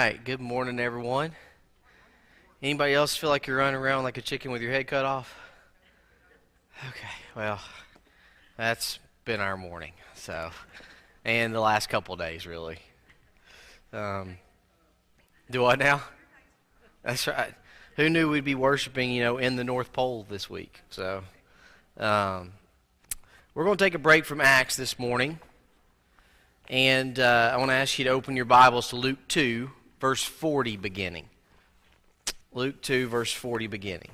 right, good morning, everyone. Anybody else feel like you're running around like a chicken with your head cut off? Okay, well, that's been our morning, and the last couple of days, really. Do what now? That's right. Who knew we'd be worshiping, in the North Pole this week? So, we're going to take a break from Acts this morning. And I want to ask you to open your Bibles to Luke 2, verse 40 beginning. Luke 2, verse 40 beginning.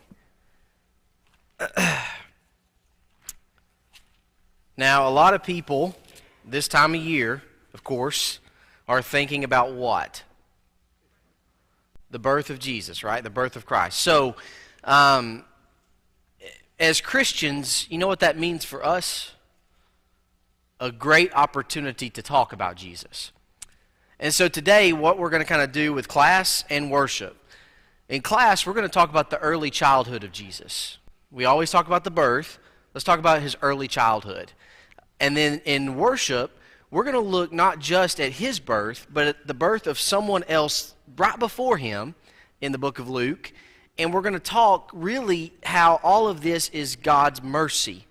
Now, a lot of people this time of year, of course, are thinking about what? The birth of Jesus, right? The birth of Christ. So, as Christians, you know what that means for us? A great opportunity to talk about Jesus. And so today, what we're going to kind of do with class and worship. In class, we're going to talk about the early childhood of Jesus. We always talk about the birth. Let's talk about his early childhood. And then in worship, we're going to look not just at his birth, but at the birth of someone else right before him in the book of Luke. And we're going to talk really how all of this is God's mercy.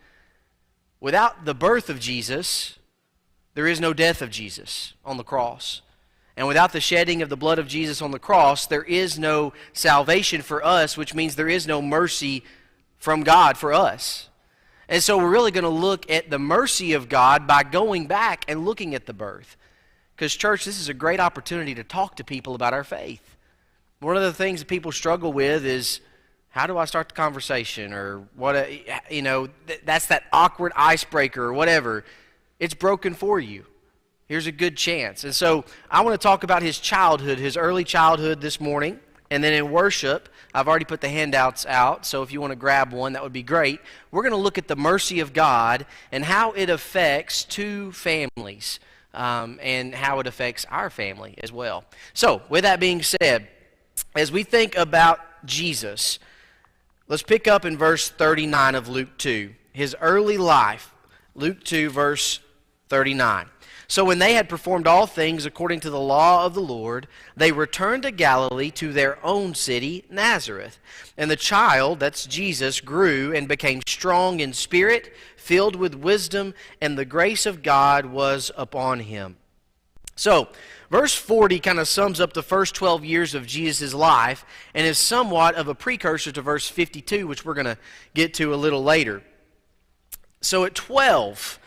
Without the birth of Jesus, there is no death of Jesus on the cross. And without the shedding of the blood of Jesus on the cross, there is no salvation for us, which means there is no mercy from God for us. And so we're really going to look at the mercy of God by going back and looking at the birth. Because, church, this is a great opportunity to talk to people about our faith. One of the things that people struggle with is, how do I start the conversation? Or what? That's that awkward icebreaker or whatever. It's broken for you. Here's a good chance. And so I want to talk about his childhood, his early childhood this morning. And then in worship, I've already put the handouts out. So if you want to grab one, that would be great. We're going to look at the mercy of God and how it affects two families and how it affects our family as well. So with that being said, as we think about Jesus, let's pick up in verse 39 of Luke 2. His early life, Luke 2, verse 39. So when they had performed all things according to the law of the Lord, they returned to Galilee to their own city, Nazareth. And the child, that's Jesus, grew and became strong in spirit, filled with wisdom, and the grace of God was upon him. So, verse 40 kind of sums up the first 12 years of Jesus' life and is somewhat of a precursor to verse 52, which we're going to get to a little later. So at 12,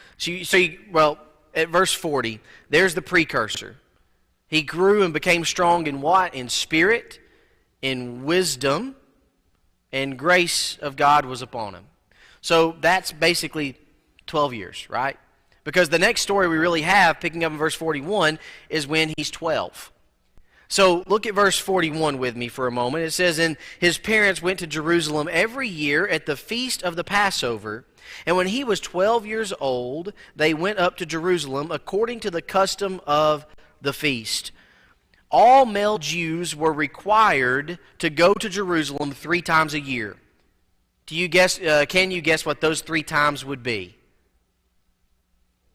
at verse 40, there's the precursor. He grew and became strong in what? In spirit, in wisdom, and grace of God was upon him. So that's basically 12 years, right? Because the next story we really have, picking up in verse 41, is when he's 12. So look at verse 41 with me for a moment. It says, "And his parents went to Jerusalem every year at the feast of the Passover. And when he was 12 years old, they went up to Jerusalem according to the custom of the feast." All male Jews were required to go to Jerusalem 3 times a year. Can you guess what those 3 times would be?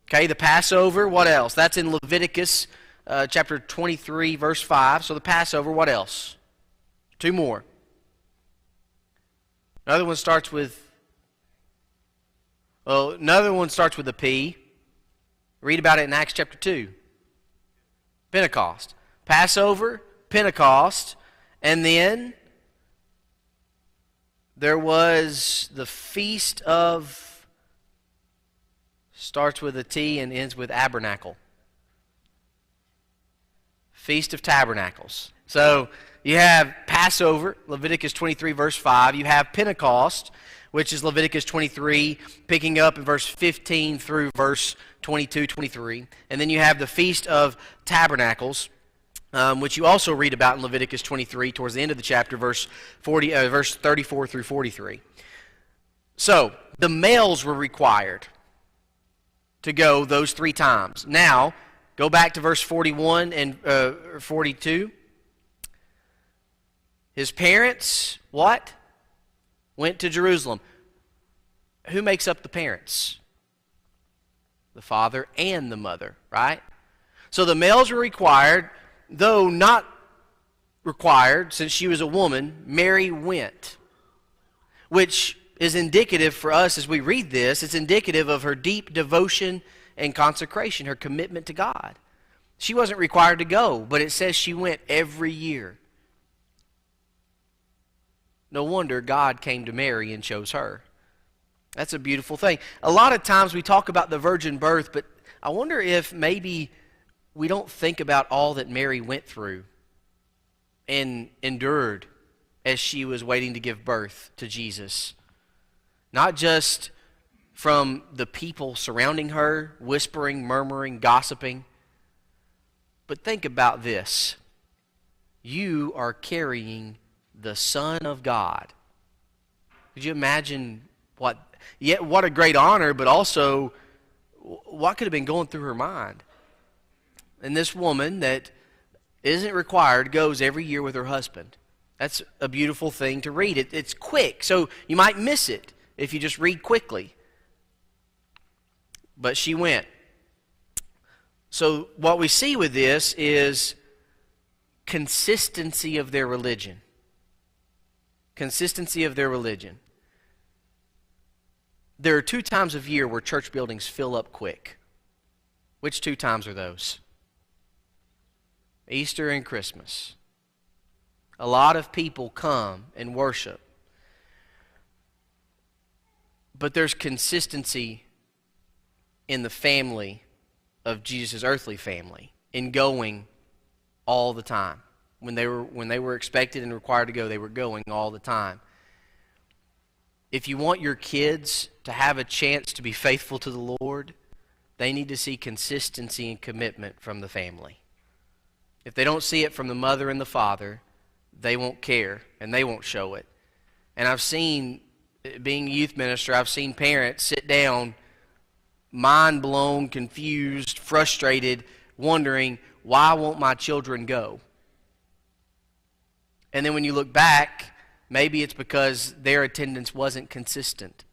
Okay, the Passover, what else? That's in Leviticus chapter 23, verse 5. So the Passover, what else? 2 more. Another one starts with a P. Read about it in Acts chapter 2. Pentecost. Passover, Pentecost, and then there was the feast of, starts with a T and ends with Tabernacle. Feast of Tabernacles. So you have Passover, Leviticus 23, verse 5. You have Pentecost, which is Leviticus 23, picking up in verse 15 through verse 22, 23. And then you have the Feast of Tabernacles, which you also read about in Leviticus 23, towards the end of the chapter, verse 34 through 43. So, the males were required to go those 3 times. Now, go back to verse 41 and 42. His parents, what? Went to Jerusalem. Who makes up the parents? The father and the mother, right? So the males were required, though not required, since she was a woman, Mary went, which is indicative for us as we read this. It's indicative of her deep devotion and consecration, her commitment to God. She wasn't required to go, but it says she went every year. No wonder God came to Mary and chose her. That's a beautiful thing. A lot of times we talk about the virgin birth, but I wonder if maybe we don't think about all that Mary went through and endured as she was waiting to give birth to Jesus. Not just from the people surrounding her, whispering, murmuring, gossiping, but think about this. You are carrying the Son of God. Could you imagine what a great honor, but also what could have been going through her mind? And this woman that isn't required goes every year with her husband. That's a beautiful thing to read. It's quick, so you might miss it if you just read quickly. But she went. So what we see with this is consistency of their religion. Consistency of their religion. There are 2 times of year where church buildings fill up quick. Which 2 times are those? Easter and Christmas. A lot of people come and worship. But there's consistency in the family of Jesus' earthly family in going all the time. When they were expected and required to go, they were going all the time. If you want your kids to have a chance to be faithful to the Lord, they need to see consistency and commitment from the family. If they don't see it from the mother and the father, they won't care and they won't show it. And I've seen, being a youth minister, I've seen parents sit down, mind blown, confused, frustrated, wondering, why won't my children go? And then when you look back, maybe it's because their attendance wasn't consistent.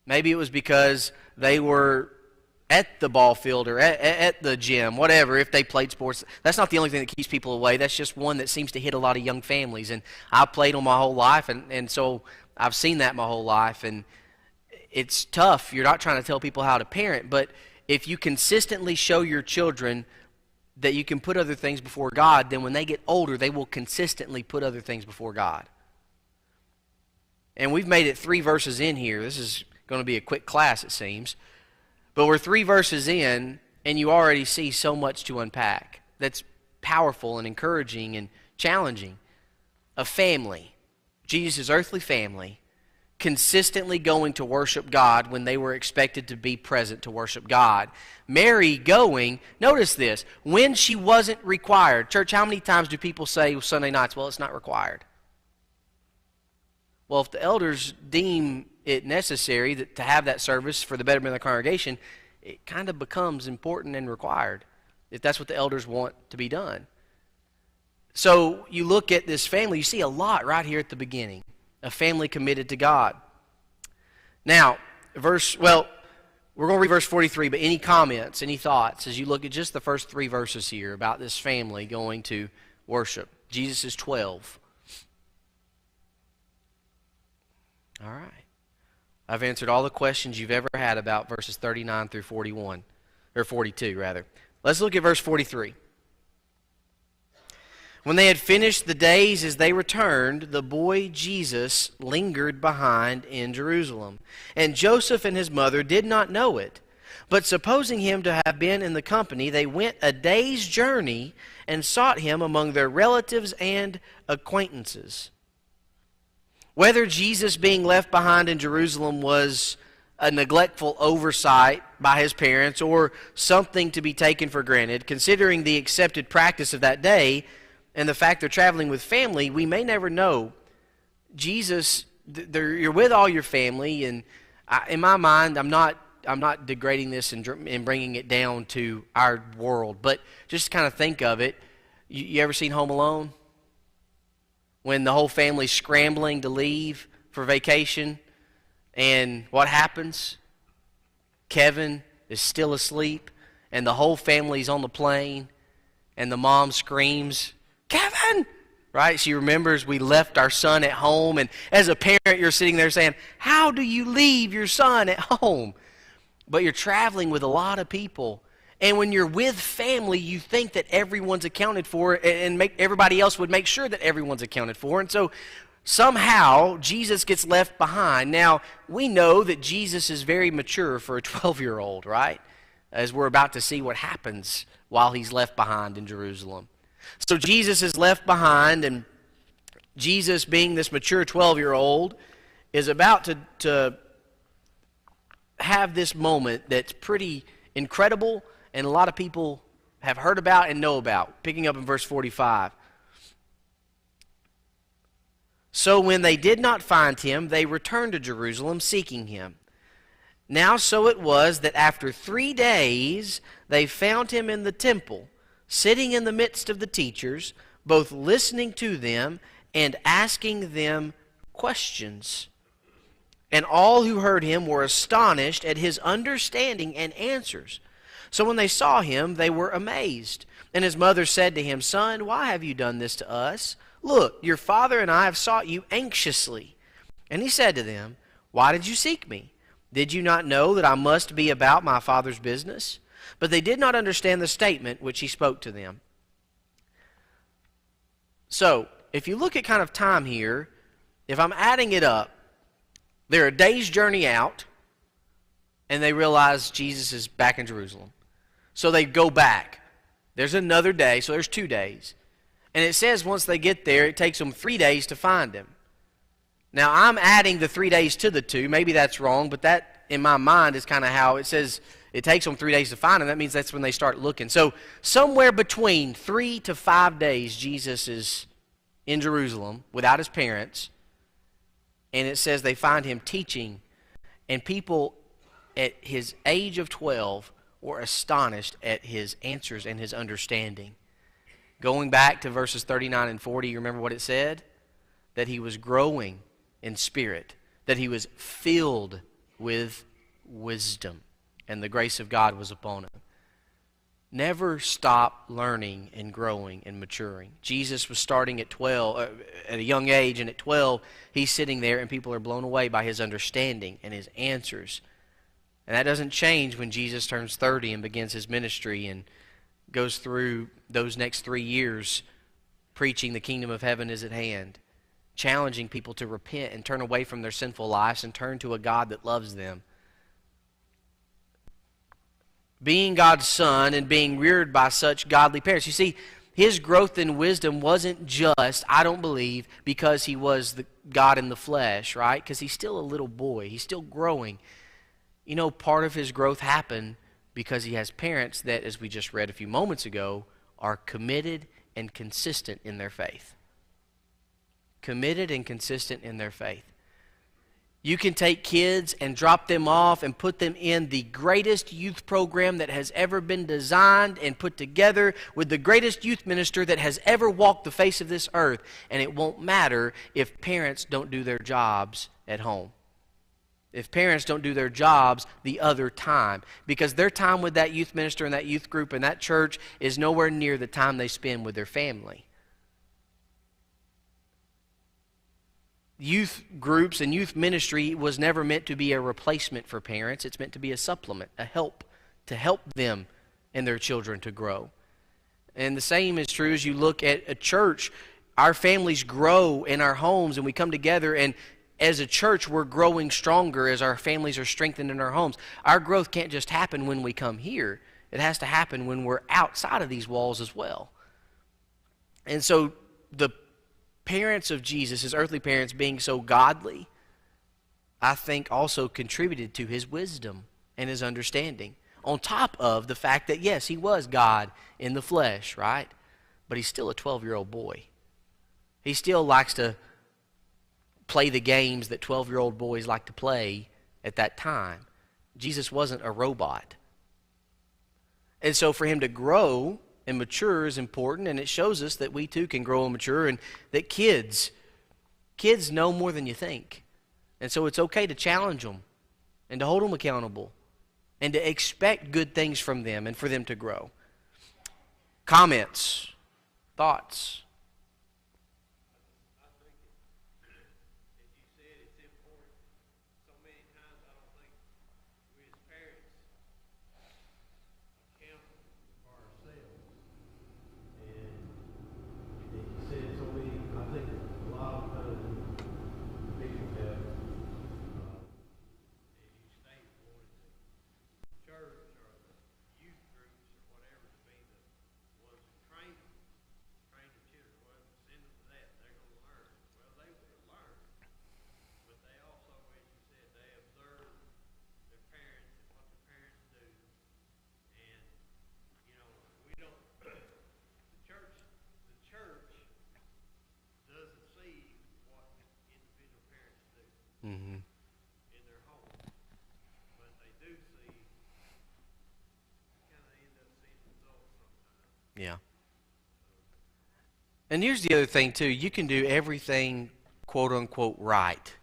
Maybe it was because they were at the ball field or at the gym, whatever, if they played sports. That's not the only thing that keeps people away. That's just one that seems to hit a lot of young families. And I played them my whole life, and so I've seen that my whole life. And it's tough. You're not trying to tell people how to parent, but if you consistently show your children that you can put other things before God, then when they get older, they will consistently put other things before God. And we've made it 3 verses in here. This is going to be a quick class, it seems. But we're 3 verses in, and you already see so much to unpack that's powerful and encouraging and challenging. A family, Jesus' earthly family, consistently going to worship God when they were expected to be present to worship God. Mary going, notice this, when she wasn't required. Church, how many times do people say Sunday nights, well, it's not required? Well, if the elders deem it necessary to have that service for the betterment of the congregation, it kind of becomes important and required if that's what the elders want to be done. So you look at this family, you see a lot right here at the beginning. A family committed to God. Now, we're going to read verse 43, but any comments, any thoughts as you look at just the first 3 verses here about this family going to worship? Jesus is 12. All right. I've answered all the questions you've ever had about verses 39 through 41, or 42 rather. Let's look at verse 43. When they had finished the days as they returned, the boy Jesus lingered behind in Jerusalem. And Joseph and his mother did not know it. But supposing him to have been in the company, they went a day's journey and sought him among their relatives and acquaintances. Whether Jesus being left behind in Jerusalem was a neglectful oversight by his parents or something to be taken for granted, considering the accepted practice of that day and the fact they're traveling with family, we may never know. Jesus, you're with all your family, and in my mind, I'm not degrading this and bringing it down to our world, but just kind of think of it. You ever seen Home Alone? When the whole family's scrambling to leave for vacation, and what happens? Kevin is still asleep, and the whole family's on the plane, and the mom screams Kevin! Right? She remembers we left our son at home, and as a parent, you're sitting there saying, how do you leave your son at home? But you're traveling with a lot of people. And when you're with family, you think that everyone's accounted for, and everybody else would make sure that everyone's accounted for. And so somehow Jesus gets left behind. Now, we know that Jesus is very mature for a 12-year-old, right? As we're about to see what happens while he's left behind in Jerusalem. So Jesus is left behind, and Jesus, being this mature 12-year-old, is about to have this moment that's pretty incredible, and a lot of people have heard about and know about. Picking up in verse 45. So when they did not find him, they returned to Jerusalem seeking him. Now so it was that after 3 days they found him in the temple, sitting in the midst of the teachers, both listening to them and asking them questions. And all who heard him were astonished at his understanding and answers. So when they saw him, they were amazed. And his mother said to him, Son, why have you done this to us? Look, your father and I have sought you anxiously. And he said to them, Why did you seek me? Did you not know that I must be about my father's business? But they did not understand the statement which he spoke to them. So, if you look at kind of time here, if I'm adding it up, they're a day's journey out, and they realize Jesus is back in Jerusalem. So they go back. There's another day, so there's 2 days. And it says once they get there, it takes them 3 days to find him. Now, I'm adding the 3 days to the 2. Maybe that's wrong, but that, in my mind, is kind of how it says it takes them 3 days to find him. That means that's when they start looking. So somewhere between 3 to 5 days, Jesus is in Jerusalem without his parents. And it says they find him teaching. And people at his age of 12 were astonished at his answers and his understanding. Going back to verses 39 and 40, you remember what it said? That he was growing in spirit, that he was filled with wisdom, and the grace of God was upon him. Never stop learning and growing and maturing. Jesus was starting at 12, at a young age, and at 12, he's sitting there, and people are blown away by his understanding and his answers. And that doesn't change when Jesus turns 30 and begins his ministry and goes through those next 3 years preaching the kingdom of heaven is at hand, challenging people to repent and turn away from their sinful lives and turn to a God that loves them. Being God's son and being reared by such godly parents. You see, his growth in wisdom wasn't just, I don't believe, because he was the God in the flesh, right? Because he's still a little boy. He's still growing. You know, part of his growth happened because he has parents that, as we just read a few moments ago, are committed and consistent in their faith. Committed and consistent in their faith. You can take kids and drop them off and put them in the greatest youth program that has ever been designed and put together with the greatest youth minister that has ever walked the face of this earth, and it won't matter if parents don't do their jobs at home. If parents don't do their jobs the other time, because their time with that youth minister and that youth group and that church is nowhere near the time they spend with their family. Youth groups and youth ministry was never meant to be a replacement for parents. It's meant to be a supplement, a help, to help them and their children to grow. And the same is true as you look at a church. Our families grow in our homes, and we come together, and as a church, we're growing stronger as our families are strengthened in our homes. Our growth can't just happen when we come here. It has to happen when we're outside of these walls as well. And so the parents of Jesus, his earthly parents, being so godly, I think also contributed to his wisdom and his understanding. On top of the fact that, yes, he was God in the flesh, right? But he's still a 12-year-old boy. He still likes to play the games that 12-year-old boys like to play at that time. Jesus wasn't a robot. And so for him to grow and mature is important, and it shows us that we too can grow and mature, and that kids know more than you think. And so it's okay to challenge them and to hold them accountable and to expect good things from them and for them to grow. Comments, thoughts Yeah. And here's the other thing, too. You can do everything, quote unquote, right,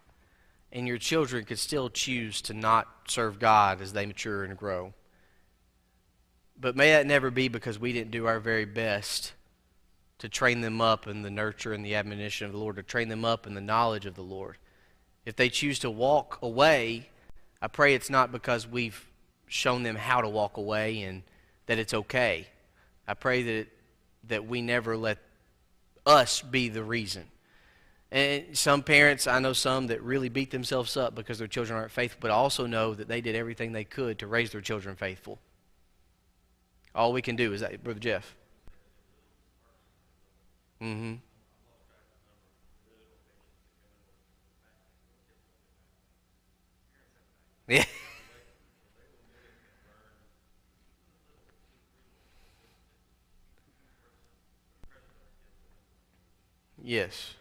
and your children could still choose to not serve God as they mature and grow. But may that never be because we didn't do our very best to train them up in the nurture and the admonition of the Lord, to train them up in the knowledge of the Lord. If they choose to walk away, I pray it's not because we've shown them how to walk away and that it's okay. I pray that we never let us be the reason. And some parents, I know some that really beat themselves up because their children aren't faithful, but I also know that they did everything they could to raise their children faithful. All we can do is that, Brother Jeff. Mm-hmm. Yeah. Yes.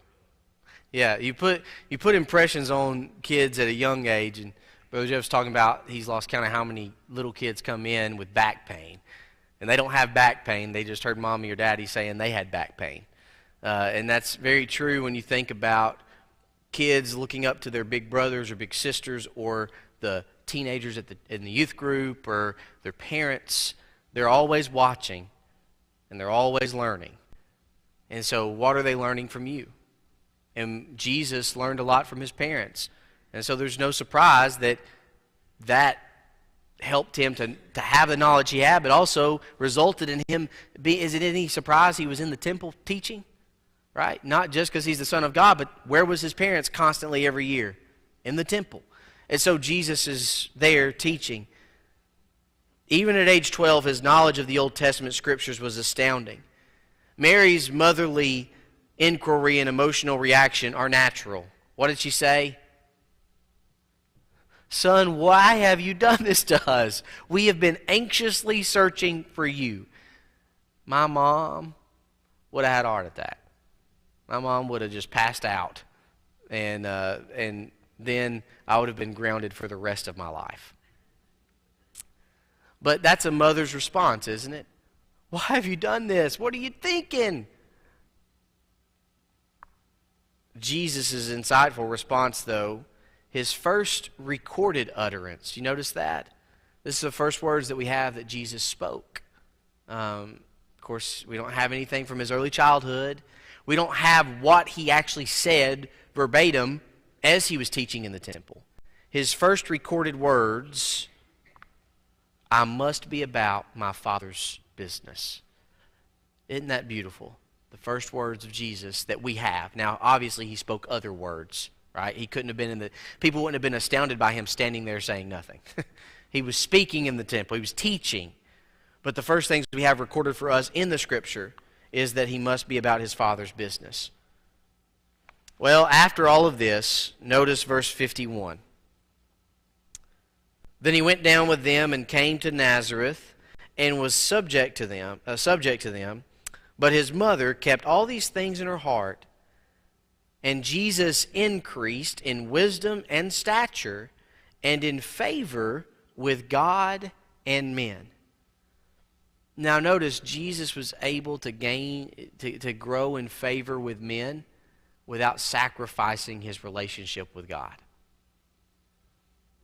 Yeah, you put impressions on kids at a young age, and Brother Jeff's talking about he's lost count of how many little kids come in with back pain, and they don't have back pain. They just heard mommy or daddy saying they had back pain, and that's very true when you think about kids looking up to their big brothers or big sisters, or the teenagers in the youth group, or their parents. They're always watching, and they're always learning. And so, what are they learning from you? And Jesus learned a lot from his parents. And so there's no surprise that helped him to have the knowledge he had, but also resulted in him is it any surprise he was in the temple teaching? Right? Not just because he's the Son of God, but where was his parents constantly every year? In the temple. And so Jesus is there teaching. Even at age 12, his knowledge of the Old Testament scriptures was astounding. Mary's motherly inquiry and emotional reaction are natural. What did she say? Son, why have you done this to us? We have been anxiously searching for you. My mom would have had a heart attack. My mom would have just passed out. And then I would have been grounded for the rest of my life. But that's a mother's response, isn't it? Why have you done this? What are you thinking? Jesus' insightful response, though, his first recorded utterance. You notice that? This is the first words that we have that Jesus spoke. Of course, we don't have anything from his early childhood. We don't have what he actually said verbatim as he was teaching in the temple. His first recorded words, I must be about my Father's business. Isn't that beautiful? The first words of Jesus that we have. Now, obviously, he spoke other words, right? He couldn't have been people wouldn't have been astounded by him standing there saying nothing. He was speaking in the temple. He was teaching. But the first things we have recorded for us in the Scripture is that he must be about his Father's business. Well, after all of this, notice verse 51. Then he went down with them and came to Nazareth and was subject to them. But his mother kept all these things in her heart, and Jesus increased in wisdom and stature and in favor with God and men. Now notice, Jesus was able to grow in favor with men without sacrificing his relationship with God.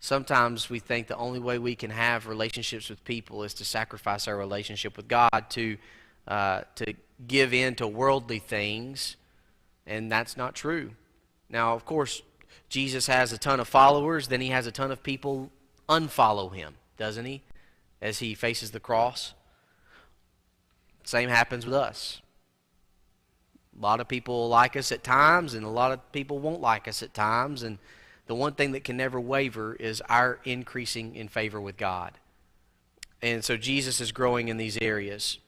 Sometimes we think the only way we can have relationships with people is to sacrifice our relationship with God, to give in to worldly things, and that's not true. Now, of course, Jesus has a ton of followers, then he has a ton of people unfollow him, doesn't he, as he faces the cross? Same happens with us. A lot of people like us at times, and a lot of people won't like us at times, and the one thing that can never waver is our increasing in favor with God. And so Jesus is growing in these areas.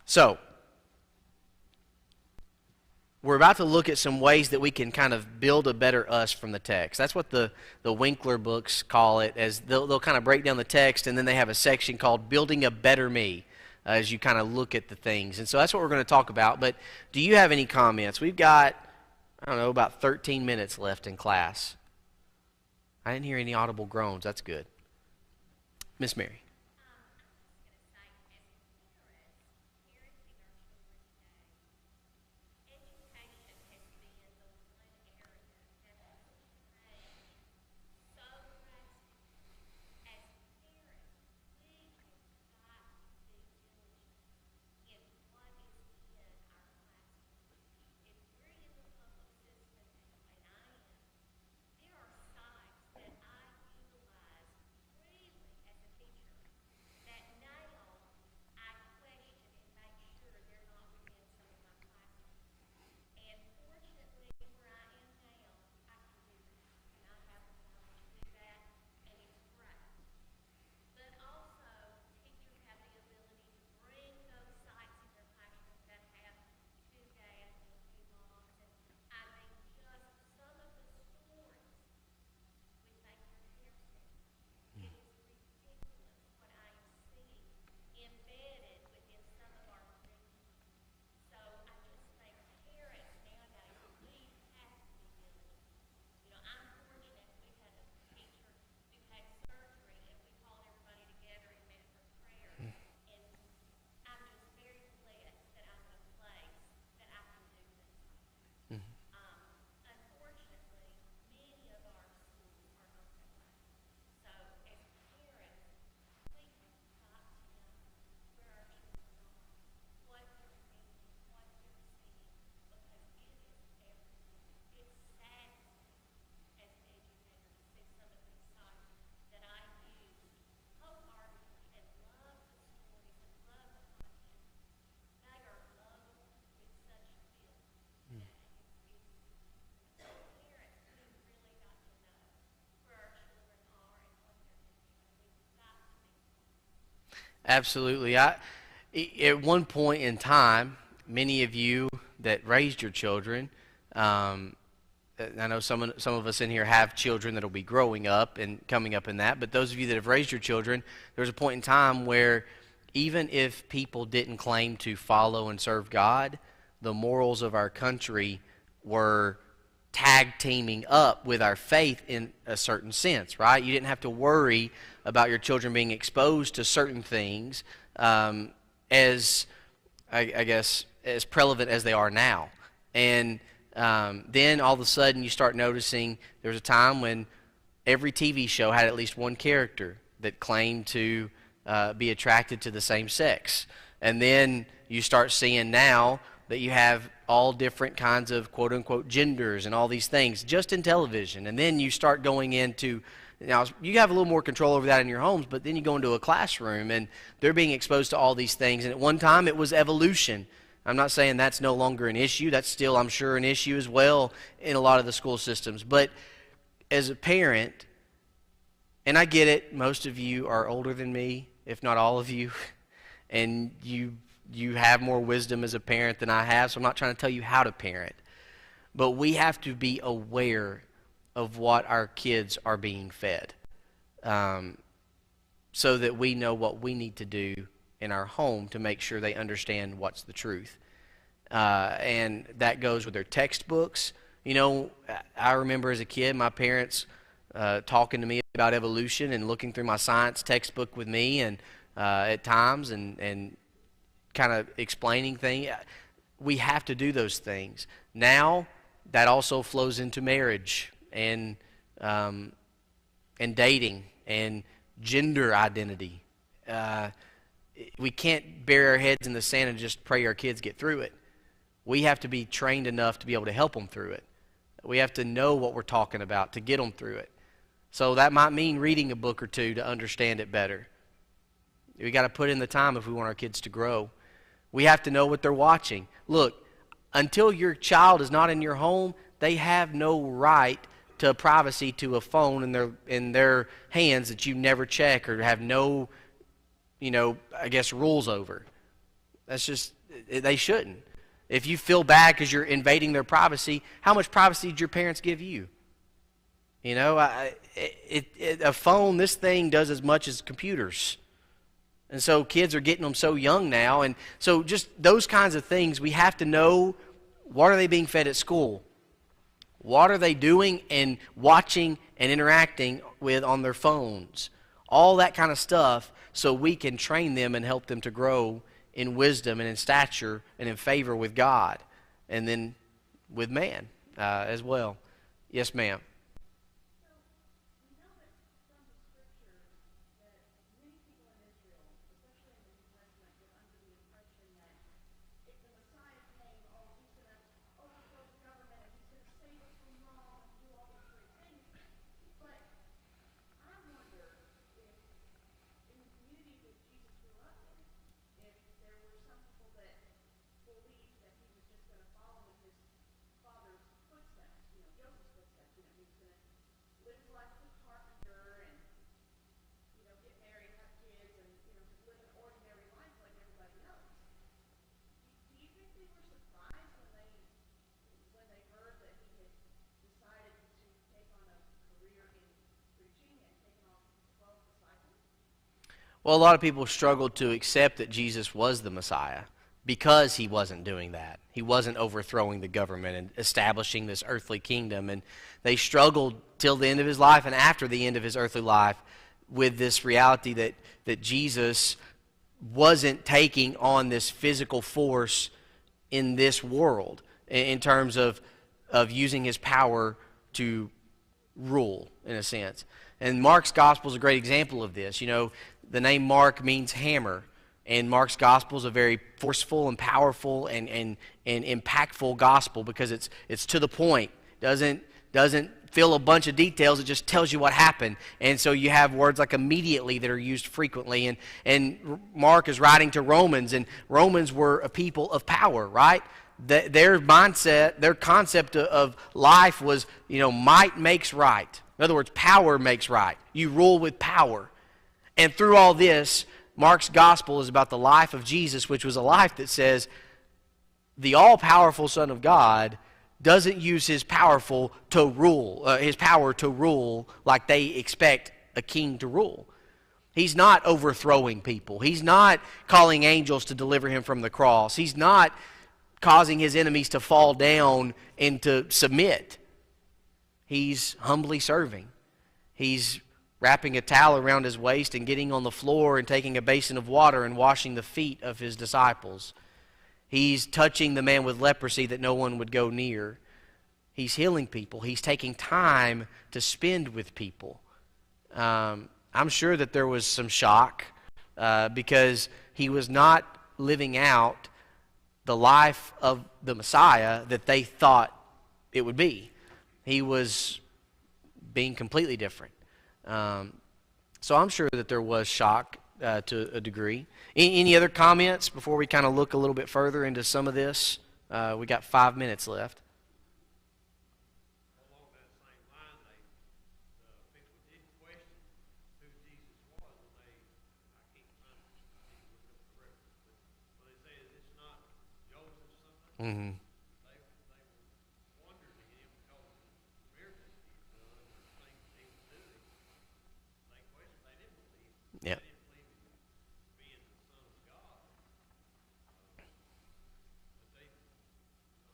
So, we're about to look at some ways that we can kind of build a better us from the text. That's what the Winkler books call it, as they'll kind of break down the text, and then they have a section called Building a Better Me, as you kind of look at the things. And so that's what we're going to talk about. But do you have any comments? We've got, I don't know, about 13 minutes left in class. I didn't hear any audible groans. That's good. Miss Mary. Absolutely. At one point in time, many of you that raised your children, I know some of us in here have children that will be growing up and coming up in that, but those of you that have raised your children, there was a point in time where even if people didn't claim to follow and serve God, the morals of our country were tag teaming up with our faith in a certain sense, right? You didn't have to worry about your children being exposed to certain things as, I guess, as prevalent as they are now. And then all of a sudden you start noticing there was a time when every TV show had at least one character that claimed to be attracted to the same sex. And then you start seeing now that you have all different kinds of quote-unquote genders and all these things just in television. And then you start going into, now you have a little more control over that in your homes, but then you go into a classroom and they're being exposed to all these things. And at one time it was evolution. I'm not saying that's no longer an issue. That's still, I'm sure, an issue as well in a lot of the school systems. But as a parent, and I get it, most of you are older than me, if not all of you, and you have more wisdom as a parent than I have, so I'm not trying to tell you how to parent. But we have to be aware of what our kids are being fed so that we know what we need to do in our home to make sure they understand what's the truth. And that goes with their textbooks. You know, I remember as a kid, my parents talking to me about evolution and looking through my science textbook with me and at times and kind of explaining things. We have to do those things. Now, that also flows into marriage and dating and gender identity. We can't bury our heads in the sand and just pray our kids get through it. We have to be trained enough to be able to help them through it. We have to know what we're talking about to get them through it. So that might mean reading a book or two to understand it better. We got to put in the time if we want our kids to grow. We have to know what they're watching. Look, until your child is not in your home, they have no right to privacy to a phone in their hands that you never check or have no, I guess, rules over. That's just, they shouldn't. If you feel bad because you're invading their privacy, how much privacy did your parents give you? A phone, this thing does as much as computers. And so kids are getting them so young now. And so just those kinds of things, we have to know, what are they being fed at school? What are they doing and watching and interacting with on their phones? All that kind of stuff, so we can train them and help them to grow in wisdom and in stature and in favor with God and then with man as well. Yes, ma'am. Well, a lot of people struggled to accept that Jesus was the Messiah because he wasn't doing that. He wasn't overthrowing the government and establishing this earthly kingdom. And they struggled till the end of his life and after the end of his earthly life with this reality that Jesus wasn't taking on this physical force in this world in terms of using his power to rule, in a sense. And Mark's gospel is a great example of this. The name Mark means hammer, and Mark's gospel is a very forceful and powerful and impactful gospel because it's to the point. Doesn't fill a bunch of details. It just tells you what happened. And so you have words like immediately that are used frequently. And Mark is writing to Romans, and Romans were a people of power, right? Their mindset, their concept of life was, might makes right. In other words, power makes right. You rule with power. And through all this, Mark's gospel is about the life of Jesus, which was a life that says the all-powerful Son of God doesn't use his power to rule like they expect a king to rule. He's not overthrowing people. He's not calling angels to deliver him from the cross. He's not causing his enemies to fall down and to submit. He's humbly serving. He's wrapping a towel around his waist and getting on the floor and taking a basin of water and washing the feet of his disciples. He's touching the man with leprosy that no one would go near. He's healing people. He's taking time to spend with people. I'm sure that there was some shock because he was not living out the life of the Messiah that they thought it would be. He was being completely different. So I'm sure that there was shock to a degree. Any other comments before we kind of look a little bit further into some of this? We got 5 minutes left. Along that same line, people didn't question who Jesus was, and I can't find it. I need to look up the reference. But when they say that it's not Joseph's son, Mm-hmm. they wondered again because of the miracles he had done, the things he was doing. They questioned. They didn't believe him. Yeah. They didn't believe him being the Son of God. But I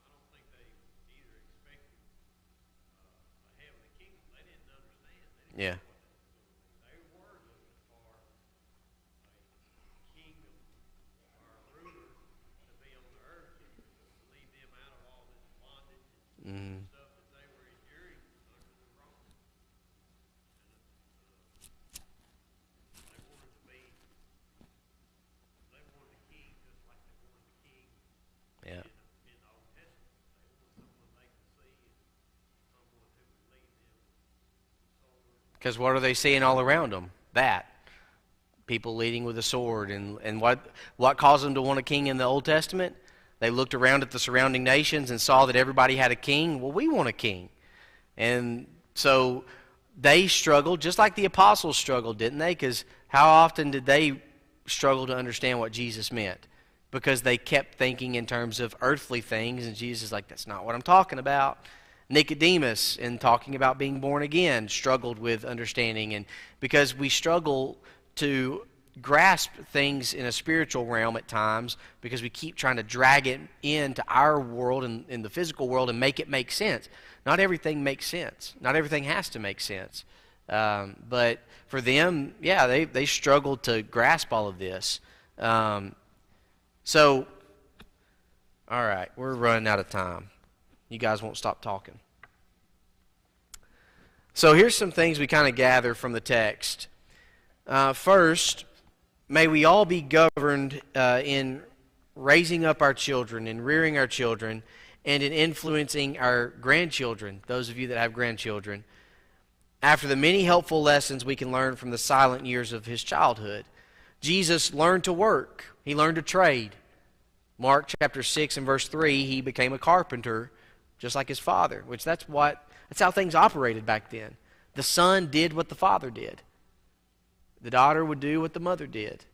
don't think they either expected a heavenly kingdom. They didn't understand. They didn't Yeah. know what they were looking for a kingdom or a ruler to be on the earth to lead them out of all this bondage Mm-hmm. and stuff that they were enduring under the Romans. And they wanted a king just like they wanted a king Yeah. in the Old Testament. They wanted someone they could see and someone who would lead them forward. Because what are they seeing all around them? That. People leading with a sword. And what caused them to want a king in the Old Testament? They looked around at the surrounding nations and saw that everybody had a king. Well, we want a king. And so they struggled, just like the apostles struggled, didn't they? Because how often did they struggle to understand what Jesus meant? Because they kept thinking in terms of earthly things, and Jesus is like, that's not what I'm talking about. Nicodemus, in talking about being born again, struggled with understanding. And because we struggle to grasp things in a spiritual realm at times, because we keep trying to drag it into our world and in the physical world and make it make sense. Not everything makes sense. Not everything has to make sense. But for them, yeah, they struggled to grasp all of this. So, all right, we're running out of time. You guys won't stop talking. So here's some things we kind of gather from the text. First, may we all be governed in raising up our children and rearing our children and in influencing our grandchildren, those of you that have grandchildren, after the many helpful lessons we can learn from the silent years of his childhood. Jesus learned to work. He learned to trade. Mark chapter 6 and verse 3, he became a carpenter just like his father, which that's how things operated back then. The son did what the father did. The daughter would do what the mother did.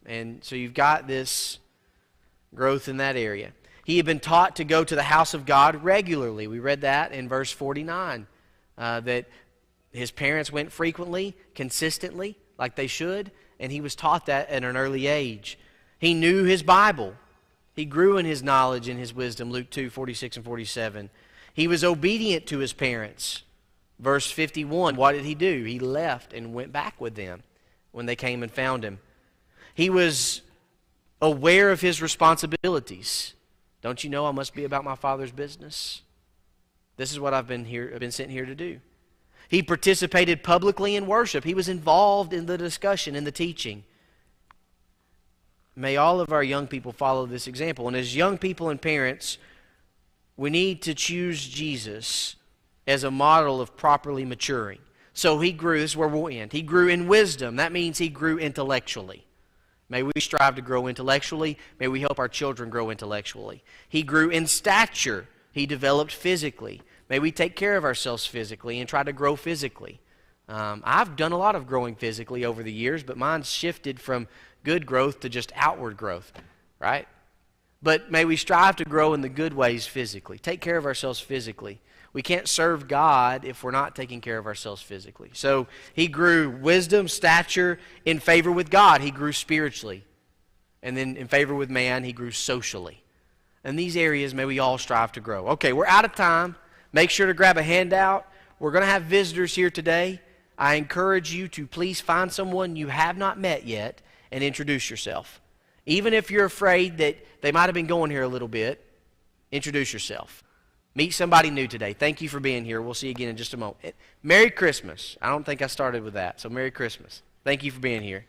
And so you've got this growth in that area. He had been taught to go to the house of God regularly. We read that in verse 49, that his parents went frequently, consistently, like they should, and he was taught that at an early age. He knew his Bible. He grew in his knowledge and his wisdom, Luke 2, 46 and 47. He was obedient to his parents. Verse 51, what did he do? He left and went back with them when they came and found him. He was aware of his responsibilities. Don't you know I must be about my Father's business? This is what I've been sent here to do. He participated publicly in worship. He was involved in the discussion, in the teaching. May all of our young people follow this example. And as young people and parents, we need to choose Jesus as a model of properly maturing. So he grew, this is where we'll end. He grew in wisdom. That means he grew intellectually. May we strive to grow intellectually. May we help our children grow intellectually. He grew in stature. He developed physically. May we take care of ourselves physically and try to grow physically. I've done a lot of growing physically over the years, but mine's shifted from good growth to just outward growth, right? But may we strive to grow in the good ways physically. Take care of ourselves physically. We can't serve God if we're not taking care of ourselves physically. So he grew wisdom, stature, in favor with God. He grew spiritually. And then in favor with man, he grew socially. In these areas, may we all strive to grow. Okay, we're out of time. Make sure to grab a handout. We're going to have visitors here today. I encourage you to please find someone you have not met yet and introduce yourself. Even if you're afraid that they might have been going here a little bit, introduce yourself. Meet somebody new today. Thank you for being here. We'll see you again in just a moment. Merry Christmas. I don't think I started with that, so Merry Christmas. Thank you for being here.